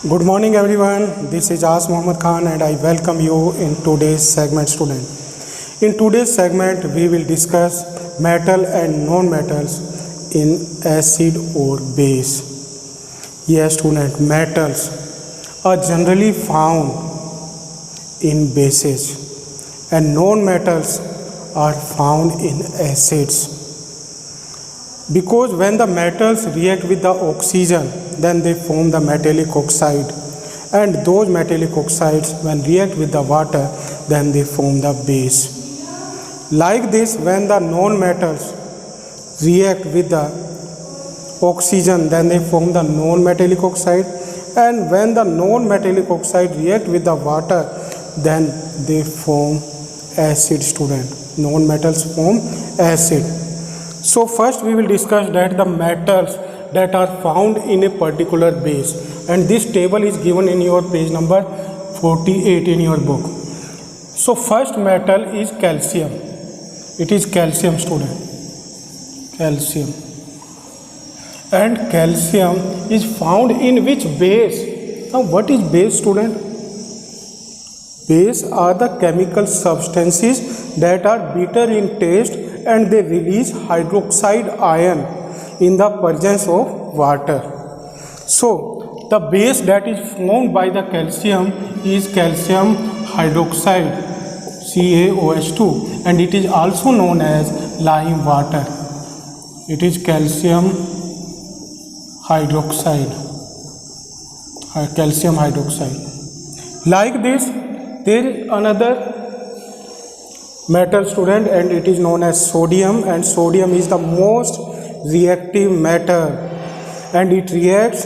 Good morning everyone. This is As Mohammad Khan and I welcome you in today's segment student. In today's segment we will discuss metal and non-metals in acid or base. Yes student, metals are generally found in bases and non-metals are found in acids. Because when the metals react with the oxygen, then they form the metallic oxide, and those metallic oxides when react with the water, then they form the base. Like this, when the non-metals react with the oxygen, then they form the non-metallic oxide, and when the non-metallic oxide react with the water, then they form acid student. Non-metals form acid. So first we will discuss that the metals that are found in a particular base, and this table is given in your page number 48 in your book. So first metal is calcium. It is calcium student. Calcium. And calcium is found in which base? Now what is base student? Base are the chemical substances that are bitter in taste and they release hydroxide ion in the presence of water. So the base that is formed by the calcium is calcium hydroxide, CaOH2, and it is also known as lime water. It is calcium hydroxide, calcium hydroxide. Like this, there is another metal student and it is known as sodium, and sodium is the most reactive metal and it reacts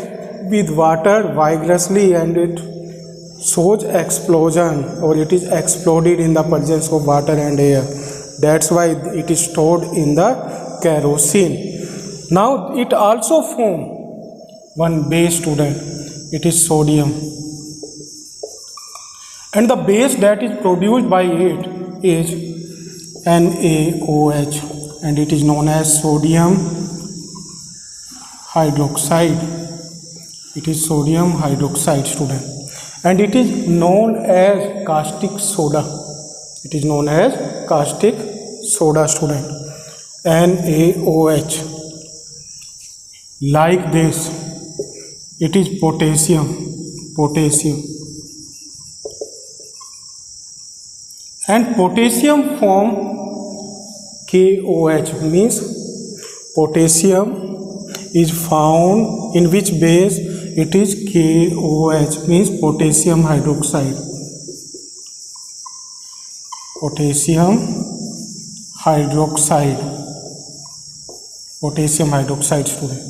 with water vigorously and it shows explosion, or it is exploded in the presence of water and air. That's why it is stored in the kerosene. Now it also forms one base student. It is sodium, and the base that is produced by it is NaOH, and it is known as sodium hydroxide. It is sodium hydroxide student, and it is known as caustic soda. It is known as caustic soda student, NaOH. Like this, it is potassium. And potassium form KOH, means potassium is found in which base? It is KOH, means potassium hydroxide. Potassium hydroxide student.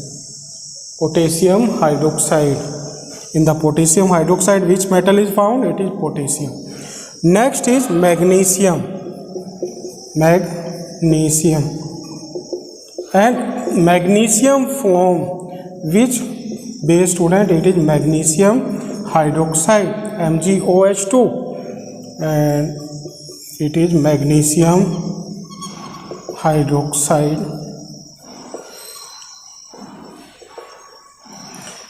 Potassium hydroxide. In the potassium hydroxide, which metal is found? It is potassium. Next is magnesium. And magnesium form which base student? It is magnesium hydroxide, MgOH2, and it is magnesium hydroxide.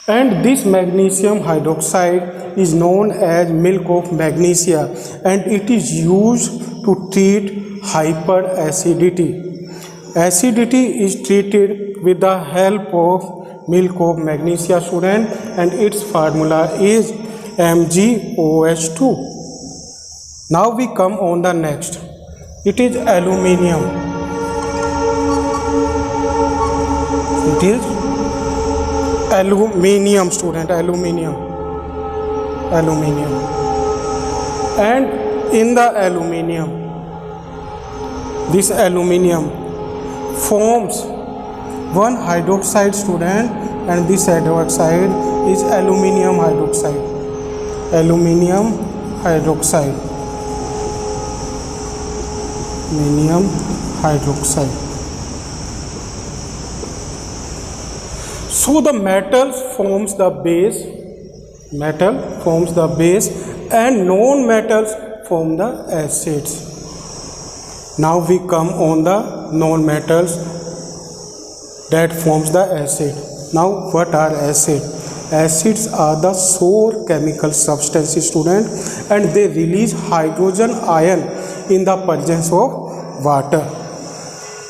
And this magnesium hydroxide is known as milk of magnesia, and it is used to treat hyperacidity. Acidity is treated with the help of milk of magnesia student, and its formula is MgOH2. Now we come on the next. It is aluminium. It is aluminium student, aluminium. And in the aluminium, this aluminium forms one hydroxide student, and this hydroxide is aluminium hydroxide. So the metal forms the base, and non-metals form the acids. Now we come on the non-metals that forms the acid. Now what are acid? Acids are the sole chemical substances, student, and they release hydrogen ion in the presence of water.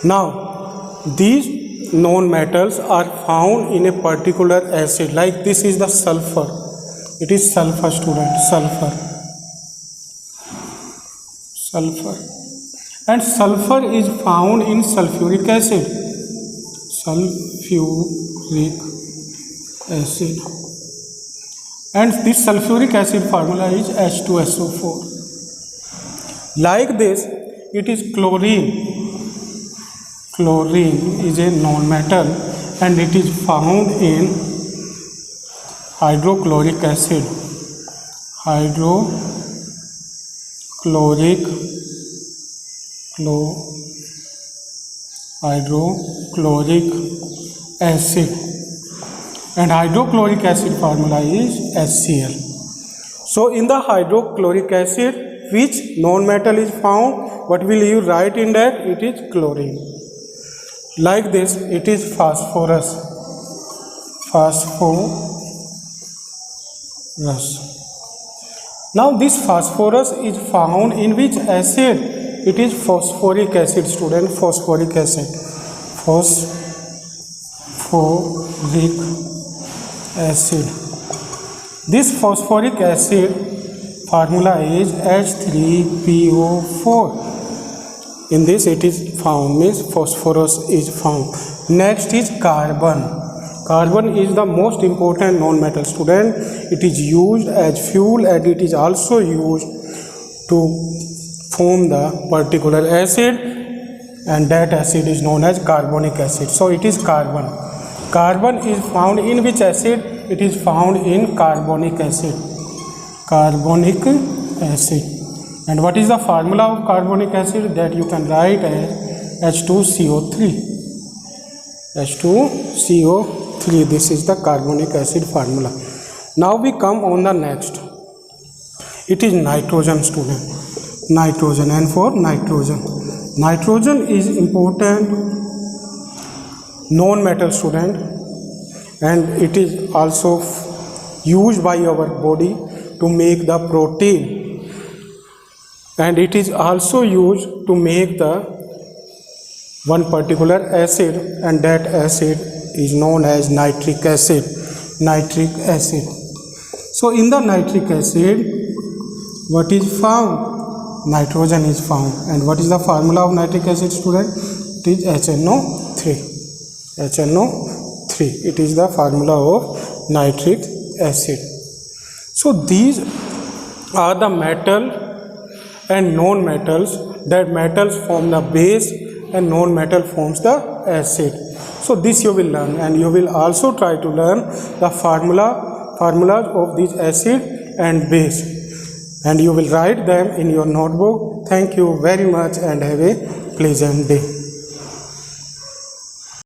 Now, these non-metals are found in a particular acid, like this is the sulfur. It is sulfur, student, sulfur. And sulfur is found in sulfuric acid. And this sulfuric acid formula is H2SO4. Like this, it is chlorine. Chlorine is a non-metal and it is found in hydrochloric acid. Hydrochloric acid, and hydrochloric acid formula is HCl. So in the hydrochloric acid, which non-metal is found, what will you write in that? It is chlorine. Like this, it is phosphorus. Now this phosphorus is found in which acid? It is phosphoric acid, student, phosphoric acid. Phosphoric acid. This phosphoric acid formula is H3PO4. In this it is found, means phosphorus is found. Next is carbon. Carbon is the most important non-metal, student. It is used as fuel and it is also used to form the particular acid, and that acid is known as carbonic acid. So it is carbon. Carbon is found in which acid? It is found in carbonic acid. Carbonic acid. And what is the formula of carbonic acid? That you can write as H2CO3. H2CO3. This is the carbonic acid formula. Now we come on the next. It is nitrogen, student. Nitrogen. And for nitrogen, nitrogen is important non-metal, student, and it is also used by our body to make the protein, and it is also used to make the one particular acid, and that acid is known as nitric acid. So in the nitric acid, what is found? Nitrogen is found. And what is the formula of nitric acid, student? It is HNO3. It is the formula of nitric acid. So these are the metal and non-metals. That metals form the base and non-metal forms the acid. So this you will learn, and you will also try to learn the formulas of this acid and base, and you will write them in your notebook. Thank you very much and have a pleasant day.